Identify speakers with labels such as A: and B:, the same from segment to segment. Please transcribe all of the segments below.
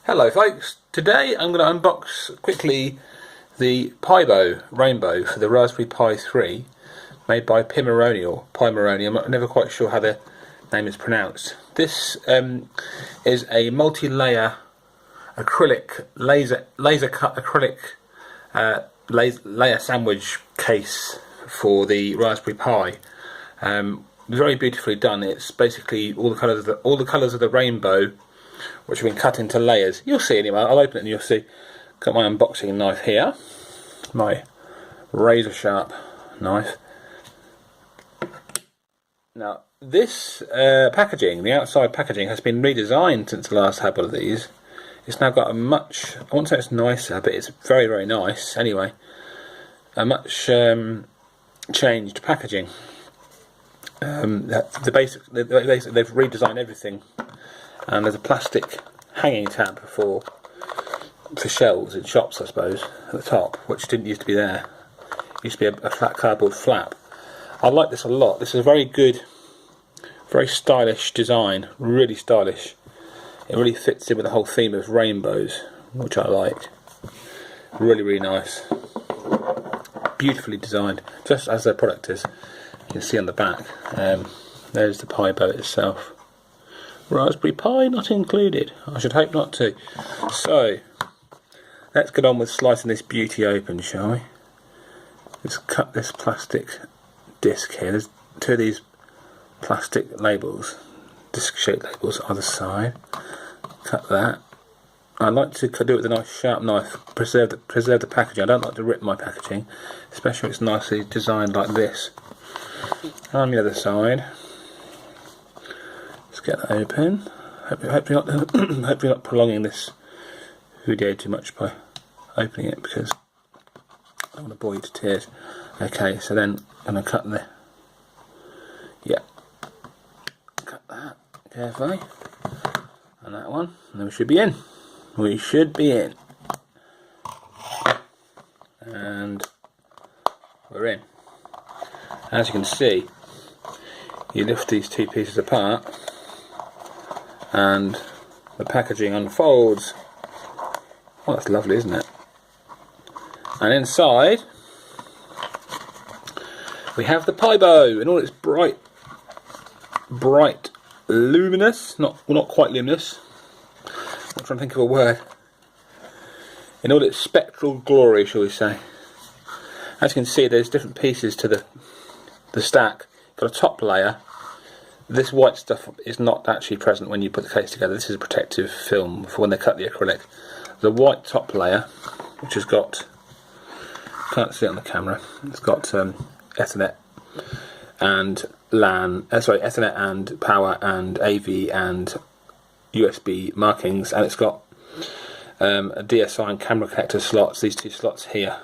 A: Hello folks, today I'm going to unbox quickly the PiBow Rainbow for the Raspberry Pi 3 made by Pimoroni or Pimoroni. I'm never quite sure how the name is pronounced. This is a multi-layer acrylic laser cut acrylic layer sandwich case for the Raspberry Pi. Very beautifully done. It's basically all the colours of the rainbow, which have been cut into layers. You'll see anyway. I'll open it and you'll see. Got my unboxing knife here, my razor sharp knife. Now this packaging, the outside packaging, has been redesigned since the last had one of these. It's now got a much, I won't say it's nicer, but it's very, very nice anyway. A much changed packaging. They've redesigned everything, and there's a plastic hanging tab for shelves in shops, I suppose, at the top, which didn't used to be there. It used to be a flat cardboard flap. I like this a lot. This is a very good, very stylish design, really stylish. It really fits in with the whole theme of rainbows, which I like. Really, really nice. Beautifully designed, just as their product is. You can see on the back, there's the PiBow itself. Raspberry Pi not included. I should hope not to. So, let's get on with slicing this beauty open, shall we? Let's cut this plastic disc here. There's two of these plastic labels, disc-shaped labels either side. Cut that. I like to do it with a nice sharp knife. Preserve the packaging. I don't like to rip my packaging, especially when it's nicely designed like this. On the other side. Let's get that open. Hopefully not prolonging this video too much by opening it, because I don't want to bore you to tears. Okay, so then I'm going to cut cut that carefully, and that one, and then we should be in. We should be in. And we're in. As you can see, you lift these two pieces apart and the packaging unfolds. Oh, that's lovely, isn't it? And inside we have the PiBow in all its bright, luminous, not quite luminous, I'm trying to think of a word, in all its spectral glory, shall we say. As you can see, there's different pieces to the stack. Got a top layer. This white stuff is not actually present when you put the case together. This is a protective film for when they cut the acrylic. The white top layer, which has got, can't see it on the camera, it's got Ethernet and Ethernet and power and AV and USB markings, and it's got a DSI and camera connector slots. These two slots here.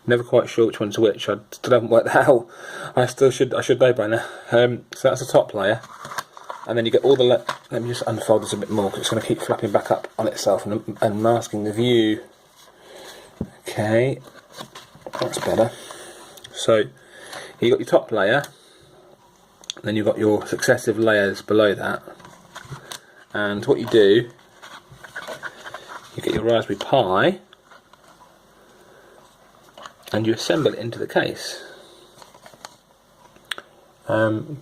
A: Never quite sure which one's which. I still haven't worked that out. I should know by now. So that's the top layer, and then you get all the. Let me just unfold this a bit more, because it's going to keep flapping back up on itself and masking the view. Okay, that's better. So you got your top layer, and then you've got your successive layers below that. And what you do, you get your Raspberry Pi, and you assemble it into the case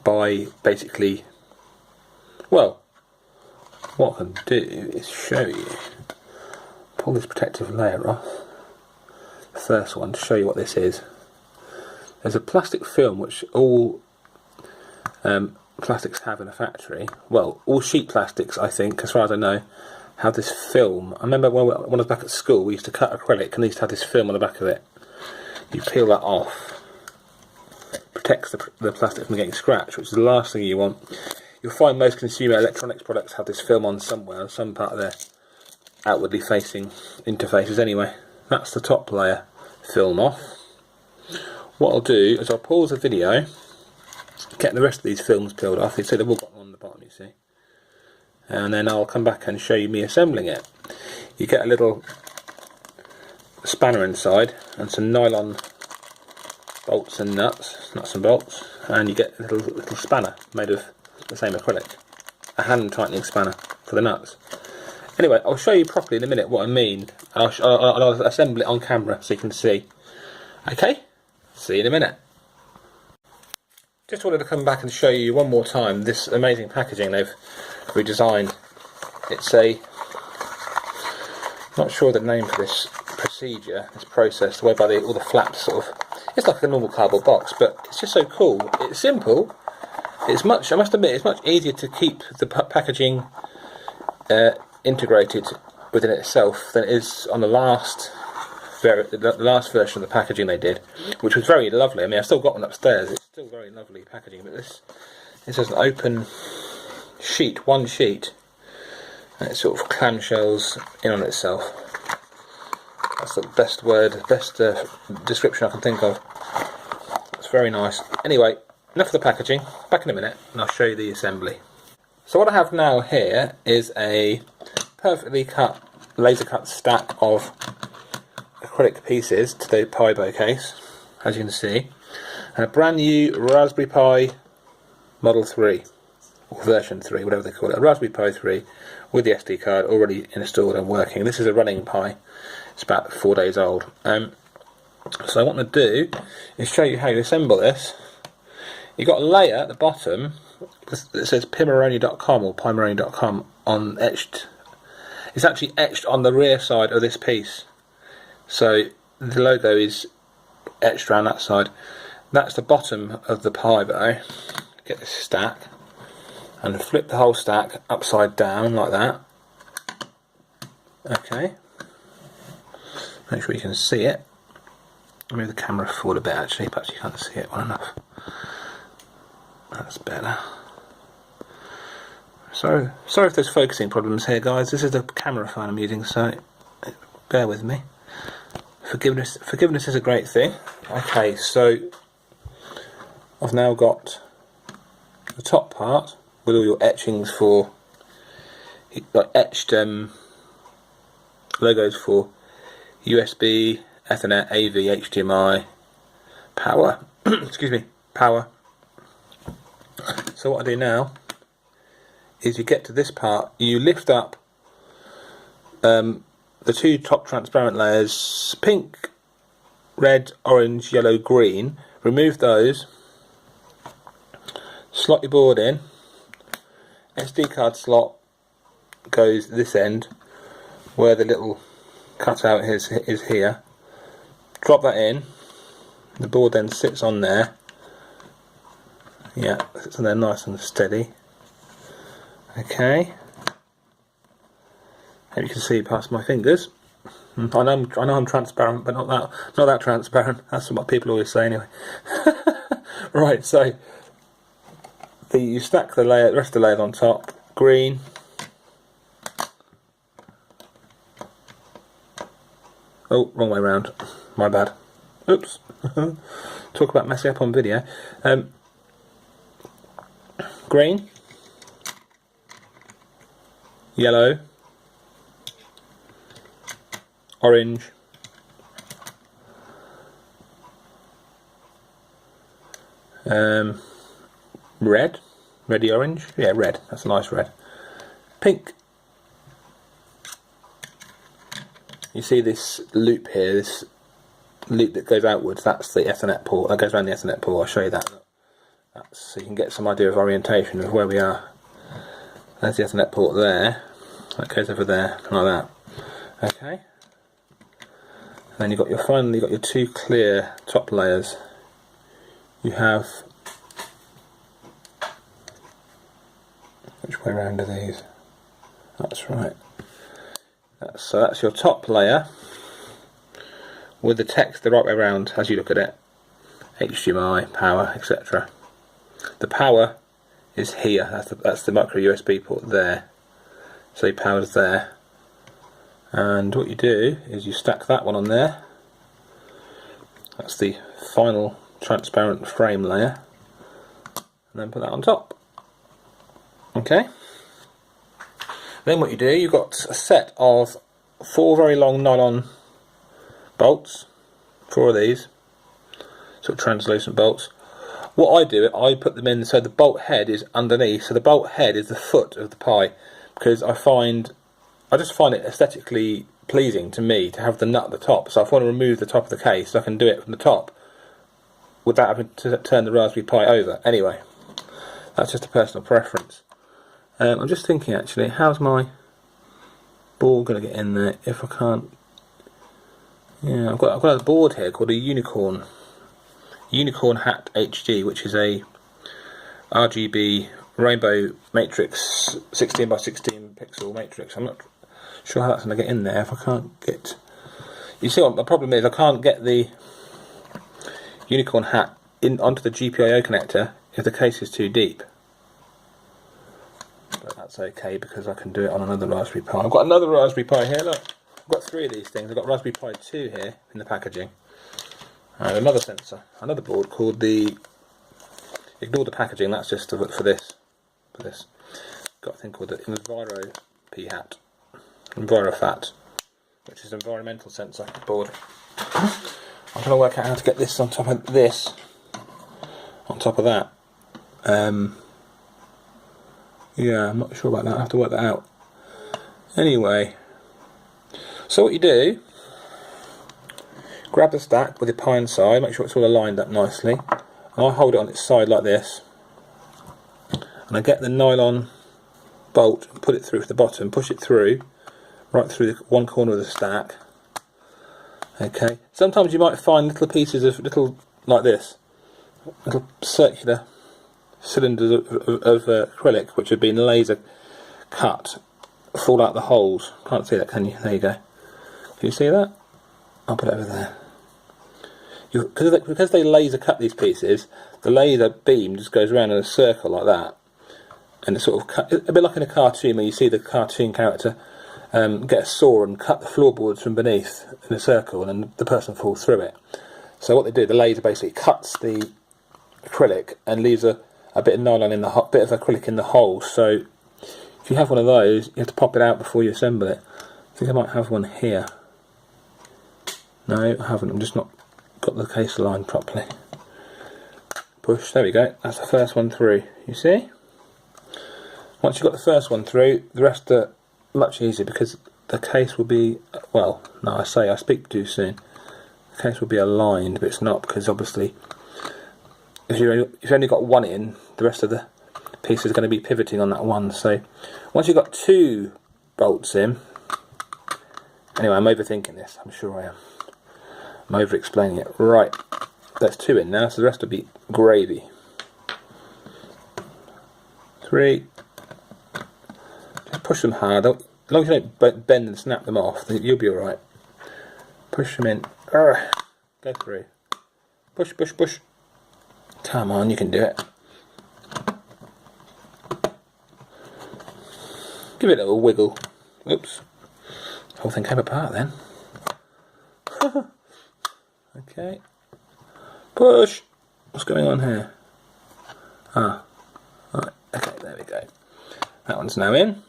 A: by basically, well, what I can do is show you, pull this protective layer off, the first one, to show you what this is. There's a plastic film which all plastics have in a factory. Well, all sheet plastics, I think, as far as I know, have this film. I remember when I was back at school, we used to cut acrylic and they used to have this film on the back of it. You peel that off, protects the plastic from getting scratched, which is the last thing you want. You'll find most consumer electronics products have this film on somewhere, on some part of their outwardly facing interfaces anyway. That's the top layer film off. What I'll do is I'll pause the video, get the rest of these films peeled off. You see they've all got one on the bottom, you see. And then I'll come back and show you me assembling it. You get a little spanner inside and some nylon bolts and nuts and bolts, and you get a little spanner made of the same acrylic, a hand tightening spanner for the nuts. Anyway, I'll show you properly in a minute what I mean. I'll assemble it on camera so you can see. Okay, see you in a minute. Just wanted to come back and show you one more time this amazing packaging they've redesigned. It's not sure the name for this procedure, this process, the way by all the flaps sort of. It's like a normal cardboard box, but it's just so cool. It's simple. It's much. I must admit, it's much easier to keep the packaging integrated within itself than it is on the last version of the packaging they did, which was very lovely. I mean, I've still got one upstairs. It's still very lovely packaging, but this is an open sheet, one sheet, and it sort of clamshells in on itself. That's the best description I can think of. It's very nice. Anyway, enough of the packaging. Back in a minute, and I'll show you the assembly. So what I have now here is a perfectly cut, laser cut stack of acrylic pieces to the PiBow case, as you can see, and a brand new Raspberry Pi Model 3, or version 3, whatever they call it, a Raspberry Pi 3 with the SD card already installed and working. This is a running Pi, it's about 4 days old. So what I want to do is show you how you assemble this. You've got a layer at the bottom that says Pimoroni.com or Pimoroni.com on etched. It's actually etched on the rear side of this piece. So the logo is etched around that side. That's the bottom of the PiBow. Get this stack and flip the whole stack upside down like that. Okay. Make sure you can see it. I'll move the camera forward a bit actually, perhaps you can't see it well enough. That's better. So sorry if there's focusing problems here, guys. This is the camera phone I'm using, so bear with me. Forgiveness is a great thing. Okay, so I've now got the top part with all your etchings for, like etched logos for USB, Ethernet, AV, HDMI, power. Excuse me, power. So what I do now is you get to this part, you lift up the two top transparent layers, pink, red, orange, yellow, green. Remove those, slot your board in, SD card slot goes this end where the little cutout is here. Drop that in, the board then sits on there. Yeah, sits on there nice and steady. Okay. Hope you can see past my fingers. I know I'm transparent, but not that transparent. That's what people always say anyway. Right, so you stack the rest of the layers on top. Green. Oh, wrong way round. My bad. Oops. Talk about messing up on video. Green. Yellow. Orange. Red. Reddy orange. Yeah, red. That's a nice red. Pink. You see this loop here, this loop that goes outwards, that's the Ethernet port. That goes around the Ethernet port. I'll show you that. So you can get some idea of orientation of where we are. There's the Ethernet port there. That goes over there, like that. Okay. And then you've got finally got your two clear top layers. You have, which way around are these? That's right. So that's your top layer with the text the right way around as you look at it. HDMI, power, etc. The power is here. That's the micro USB port there. So your power's there. And what you do is you stack that one on there. That's the final transparent frame layer. And then put that on top. Okay. Then what you do, you've got a set of 4 very long nylon bolts, 4 of these, sort of translucent bolts. What I do, I put them in so the bolt head is underneath, so the bolt head is the foot of the Pi, because I find I just find it aesthetically pleasing to me to have the nut at the top. So if I want to remove the top of the case, I can do it from the top without having to turn the Raspberry Pi over. Anyway, that's just a personal preference. I'm just thinking actually, how's my board going to get in there if I can't? Yeah, I've got a board here called a Unicorn Hat HD, which is a RGB rainbow matrix, 16 by 16 pixel matrix. I'm not sure how that's going to get in there if I can't get. You see what the problem is? I can't get the Unicorn Hat in onto the GPIO connector if the case is too deep. But that's okay because I can do it on another Raspberry Pi. I've got another Raspberry Pi here. Look, I've got 3 of these things. I've got Raspberry Pi 2 here in the packaging, and another sensor, another board called the. Ignore the packaging. That's just to look for this. Got a thing called the EnviroFat, which is an environmental sensor board. I'm trying to work out how to get this on top of this, on top of that. Yeah, I'm not sure about that. I have to work that out. Anyway, so what you do, grab the stack with the Pi inside, make sure it's all aligned up nicely, and I hold it on its side like this, and I get the nylon bolt and put it through to the bottom, push it through, right through one corner of the stack. Okay, sometimes you might find little pieces of like this, little circular cylinders of acrylic which have been laser cut, fall out the holes. Can't see that, can you? There you go. Can you see that? I'll put it over there. Because they laser cut these pieces, the laser beam just goes around in a circle like that, and it's sort of cut, a bit like in a cartoon where you see the cartoon character get a saw and cut the floorboards from beneath in a circle, and then the person falls through it. So what they do, the laser basically cuts the acrylic and leaves a bit of nylon in the bit of acrylic in the hole. So if you have one of those, you have to pop it out before you assemble it. I think I might have one here. No, I haven't. I'm just not got the case aligned properly. Push. There we go. That's the first one through. You see? Once you've got the first one through, the rest are much easier because the case will be, well, no, I speak too soon. The case will be aligned, but it's not, because obviously if you've only got one in, the rest of the piece is going to be pivoting on that one. So once you've got 2 bolts in, anyway, I'm overthinking this, I'm sure I am. I'm over explaining it. Right, that's 2 in now, so the rest will be gravy. 3. Just push them hard. As long as you don't bend and snap them off, you'll be alright. Push them in. Go through. Push, push, push. Come on, you can do it. Give it a little wiggle. Oops. The whole thing came apart then. Okay. Push. What's going on here? Ah. Right. Okay, there we go. That one's now in.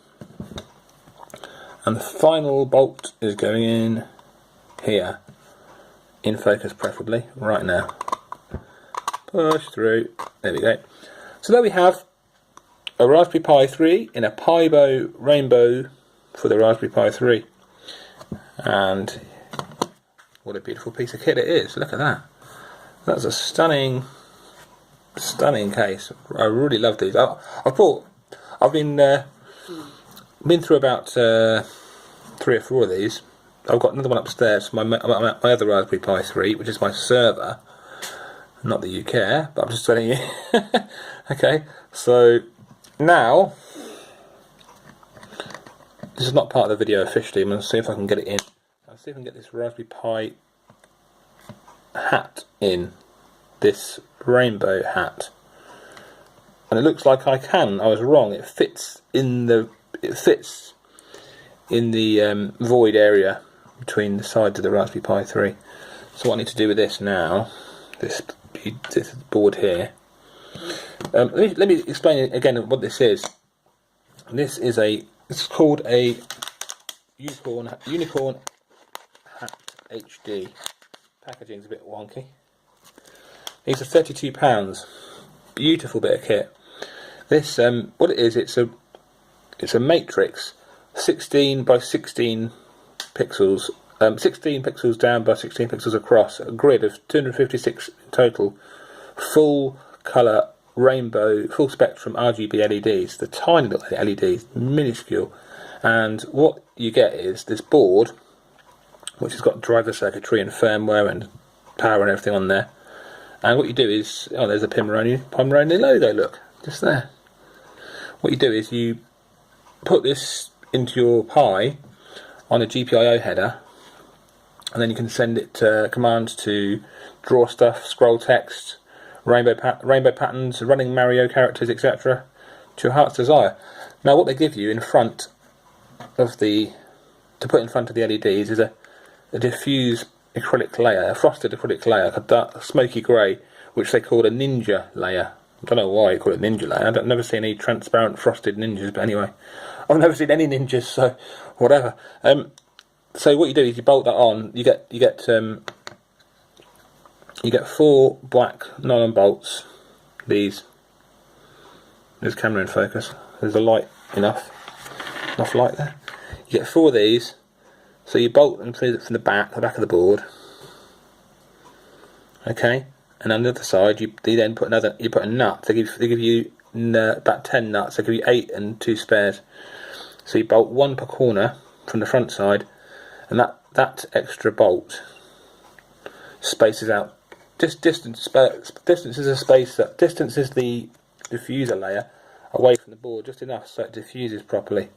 A: And the final bolt is going in here. In focus preferably, right now. Push through. There we go. So there we have a Raspberry Pi 3 in a PiBow Rainbow for the Raspberry Pi 3. And what a beautiful piece of kit it is. Look at that. That's a stunning case. I really love these. I've been through about 3 or 4 of these. I've got another one upstairs, my other Raspberry Pi 3, which is my server. Not that you care, but I'm just telling you. Okay, so now, this is not part of the video officially. I'm going to see if I can get it in. I'll see if I can get this Raspberry Pi hat in, this rainbow hat. And it looks like I can. I was wrong. It fits in the void area between the sides of the Raspberry Pi 3. So what I need to do with this now, this board here. Let me explain again what this is. This is called a Unicorn Hat HD. Packaging's a bit wonky. These are £32. Beautiful bit of kit. This what it is, it's a matrix 16 by 16 pixels, 16 pixels down by 16 pixels across, a grid of 256 in total, full colour rainbow, full spectrum RGB LEDs, the tiny little LEDs, minuscule. And what you get is this board, which has got driver circuitry and firmware and power and everything on there. And what you do is, oh, there's a Pimoroni logo, look, just there. What you do is you put this into your Pi on a GPIO header, and then you can send it commands to draw stuff, scroll text, rainbow patterns, running Mario characters, etc. to your heart's desire. Now what they give you in front of to put in front of the LEDs is a diffuse acrylic layer, a frosted acrylic layer, a dark smoky grey, which they call a ninja layer. I don't know why you call it ninja layer. I've never seen any transparent frosted ninjas, but anyway, I've never seen any ninjas, so whatever. So what you do is you bolt that on. You get 4 black nylon bolts. There's camera in focus. There's a light enough light there. You get 4 of these. So you bolt them from the back of the board. Okay, and on the other side you then put a nut. They give you about 10 nuts. They give you 8 and 2 spares. So you bolt 1 per corner from the front side, and that extra bolt spaces out. Distances the diffuser layer away from the board just enough so it diffuses properly.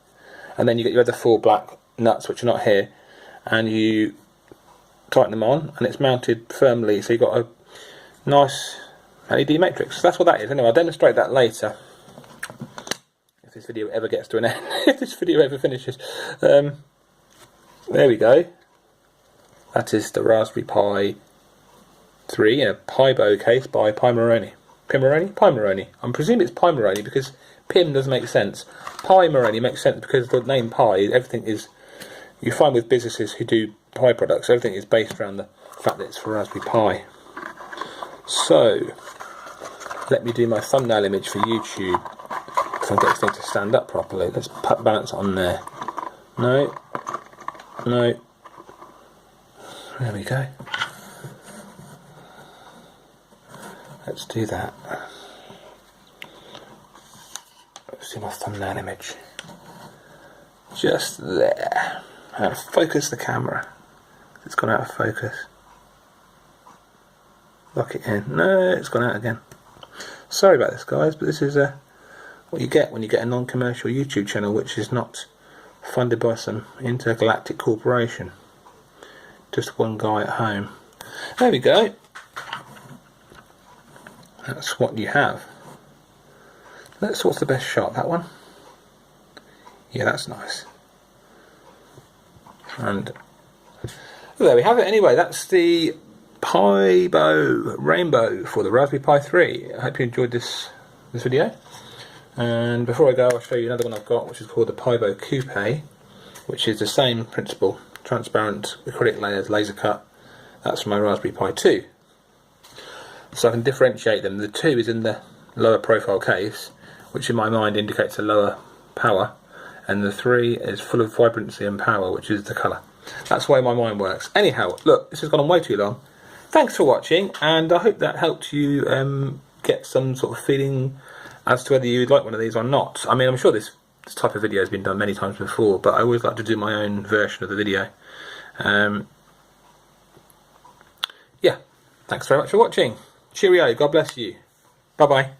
A: And then you get your other 4 black nuts, which are not here, and you tighten them on, and it's mounted firmly, so you've got a nice LED matrix. So that's what that is. Anyway, I'll demonstrate that later, if this video ever gets to an end, if this video ever finishes. There we go. That is the Raspberry Pi 3 in a PiBow case by Pimoroni. Pimoroni. I'm presuming it's Pimoroni because Pim doesn't make sense. Pimoroni makes sense because the name Pi, everything is, you find with businesses who do Pi products, everything is based around the fact that it's for Raspberry Pi. So, let me do my thumbnail image for YouTube. If I can get this thing to stand up properly. Let's balance it on there. No. There we go. Let's do that. Let's do my thumbnail image. Just there. And focus the camera. It's gone out of focus. Lock it in. No, it's gone out again. Sorry about this, guys, but this is what you get when you get a non-commercial YouTube channel which is not funded by some intergalactic corporation. Just one guy at home. There we go. That's what you have. What's the best shot? That one? Yeah, that's nice. And there we have it. Anyway, that's the PiBow Rainbow for the Raspberry Pi 3. I hope you enjoyed this video. And before I go, I'll show you another one I've got, which is called the PiBow Coupe, which is the same principle. Transparent acrylic layers, laser cut. That's my Raspberry Pi 2. So I can differentiate them. The 2 is in the lower profile case, which in my mind indicates a lower power, and the 3 is full of vibrancy and power, which is the colour. That's the way my mind works. Anyhow, look, this has gone on way too long. Thanks for watching, and I hope that helped you get some sort of feeling as to whether you'd like one of these or not. I mean, I'm sure this type of video has been done many times before, but I always like to do my own version of the video. Yeah, thanks very much for watching. Cheerio, God bless you. Bye bye.